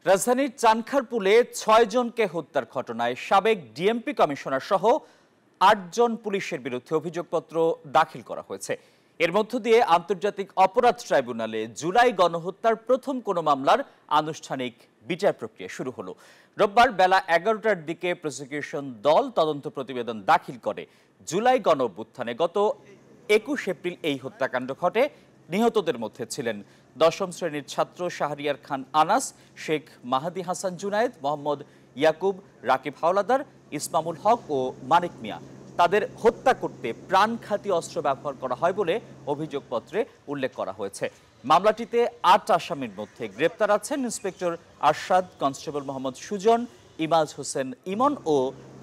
রাজধানীর চানখারপুলে ৬ জনকে হত্যার ঘটনায় সাবেক ডিএমপি কমিশনার সহ ৮ জন পুলিশের বিরুদ্ধে অভিযোগপত্র দাখিল করা হয়েছে। এর মধ্য দিয়ে আন্তর্জাতিক অপরাধ ট্রাইব্যুনালে জুলাই গণহত্যার প্রথম কোনো মামলার আনুষ্ঠানিক বিচার প্রক্রিয়া শুরু হলো। রোববার বেলা ১১টার দিকে প্রসিকিউশন দল তদন্ত প্রতিবেদন দাখিল করে। জুলাই গণঅভ্যুত্থানে গত ২১ এপ্রিল এই হত্যাকাণ্ড ঘটে। নিহতদের মধ্যে ছিলেন দশম শ্রেণীর ছাত্র শাহরিয়ার খান আনাস, শেখ মাহাদি হাসান জুনায়েদ, মোহাম্মদ ইয়াকুব, রাকিব হাওলাদার, ইসমামুল হক ও মানিক মিয়া। তাদের হত্যা করতে প্রাণঘাতী অস্ত্র ব্যবহার করা হয় বলে অভিযোগপত্রে উল্লেখ করা হয়েছে। মামলাটিতে ৮ আসামির মধ্যে গ্রেপ্তার আছেন ইন্সপেক্টর আরশাদ, কনস্টেবল মোহাম্মদ সুজন, ইমাজ হোসেন ইমন ও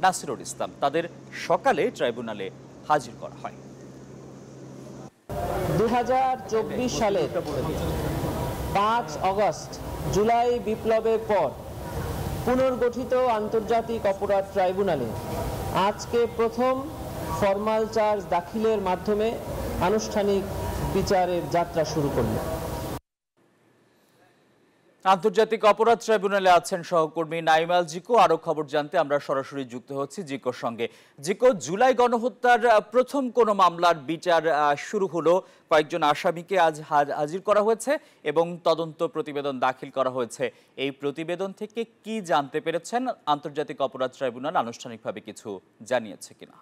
নাসিরুল ইসলাম। তাদের সকালে ট্রাইব্যুনালে হাজির করা হয়। ২০২৪ সালের ৫ আগস্ট জুলাই বিপ্লবের পর পুনর্গঠিত আন্তর্জাতিক অপরাধ ট্রাইব্যুনালে আজকে প্রথম ফরমাল চার্জ দাখিলের মাধ্যমে আনুষ্ঠানিক বিচারের যাত্রা শুরু করল। আন্তর্জাতিক অপরাধ ট্রাইব্যুনালে আছেন সহকর্মী নাইমাল জিকো। আরো খবর জানতে আমরা সরাসরি যুক্ত হচ্ছি জিকোর সঙ্গে। জিকো, জুলাই গণহত্যার প্রথম কোন মামলার বিচার শুরু হলো। কয়েকজন আসামিকে আজ হাজির করা হয়েছে এবং তদন্ত প্রতিবেদন দাখিল করা হয়েছে। এই প্রতিবেদন থেকে কি জানতে পেরেছেন? আন্তর্জাতিক অপরাধ ট্রাইব্যুনাল আনুষ্ঠানিকভাবে কিছু জানিয়েছে কিনা?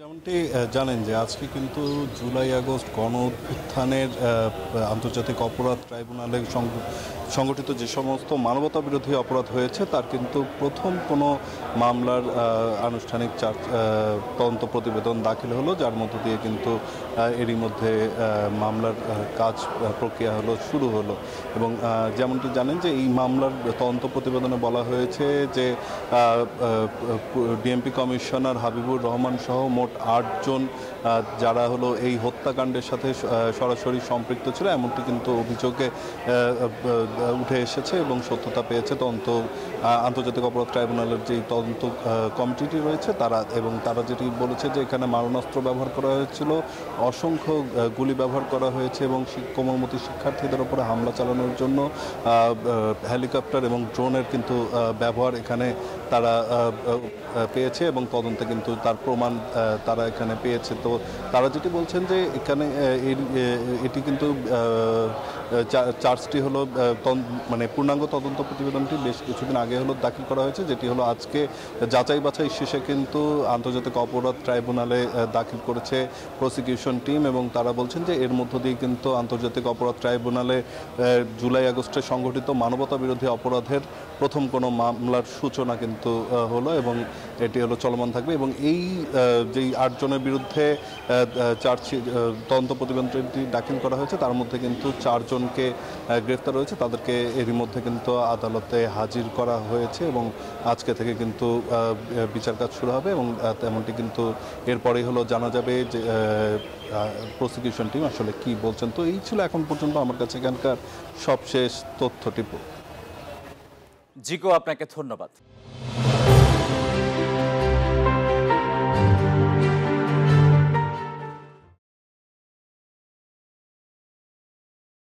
যেমনটি জানেন যে আজকে কিন্তু জুলাই আগস্ট গণ উত্থানের আন্তর্জাতিক অপরাধ ট্রাইব্যুনালে সংগঠিত যে সমস্ত মানবতা বিরোধী অপরাধ হয়েছে তার কিন্তু প্রথম কোনো মামলার আনুষ্ঠানিক তদন্ত প্রতিবেদন দাখিল হলো, যার মধ্য দিয়ে কিন্তু এরই মধ্যে মামলার কাজ প্রক্রিয়া শুরু হলো। এবং যেমনটি জানেন যে এই মামলার তদন্ত প্রতিবেদনে বলা হয়েছে যে ডিএমপি কমিশনার হাবিবুর রহমান সহ মোট ৮ জন যারা এই হত্যাকাণ্ডের সাথে সরাসরি সম্পৃক্ত ছিল এমনটি কিন্তু অভিযোগে উঠে এসেছে এবং সত্যতা পেয়েছে তদন্ত আন্তর্জাতিক অপরাধ ট্রাইব্যুনালের যে তদন্ত কমিটিটি রয়েছে তারা যেটি বলেছে যে এখানে মারণাস্ত্র ব্যবহার করা হয়েছিল, অসংখ্য গুলি ব্যবহার করা হয়েছে এবং কোমলমতি শিক্ষার্থীদের উপরে হামলা চালানোর জন্য হেলিকপ্টার এবং ড্রোনের কিন্তু ব্যবহার এখানে তারা পেয়েছে এবং তদন্তে কিন্তু তার প্রমাণ তারা এখানে পেয়েছে। তো তারা যেটি বলছেন যে এখানে এটি কিন্তু চার্জটি মানে পূর্ণাঙ্গ তদন্ত প্রতিবেদনটি বেশ কিছুদিন আগে দাখিল করা হয়েছে, যেটি আজকে যাচাই বাছাই শেষে কিন্তু আন্তর্জাতিক অপরাধ ট্রাইব্যুনালে দাখিল করেছে প্রসিকিউশন টিম। এবং তারা বলছেন যে এর মধ্য দিয়ে কিন্তু আন্তর্জাতিক অপরাধ ট্রাইব্যুনালে জুলাই আগস্টে সংঘটিত মানবতা বিরোধী অপরাধের প্রথম কোনো মামলার সূচনা কিন্তু হলো এবং এটি চলমান থাকবে। এবং এই যেই ৮ জনের বিরুদ্ধে তদন্ত প্রতিবেদনটি দাখিল করা হয়েছে তার মধ্যে কিন্তু ৪ জনকে গ্রেফতার হয়েছে, তাদেরকে এরই মধ্যে কিন্তু আদালতে হাজির করা হয়েছে এবং আজকে থেকে কিন্তু বিচার কাজ শুরু হবে এবং তেমনটি কিন্তু এরপরেই জানা যাবে যে প্রসিকিউশন টিম আসলে কি বলছেন। তো এই ছিল এখন পর্যন্ত আমার কাছে এখানকার সবশেষ তথ্যটি। জিকো, আপনাকে ধন্যবাদ।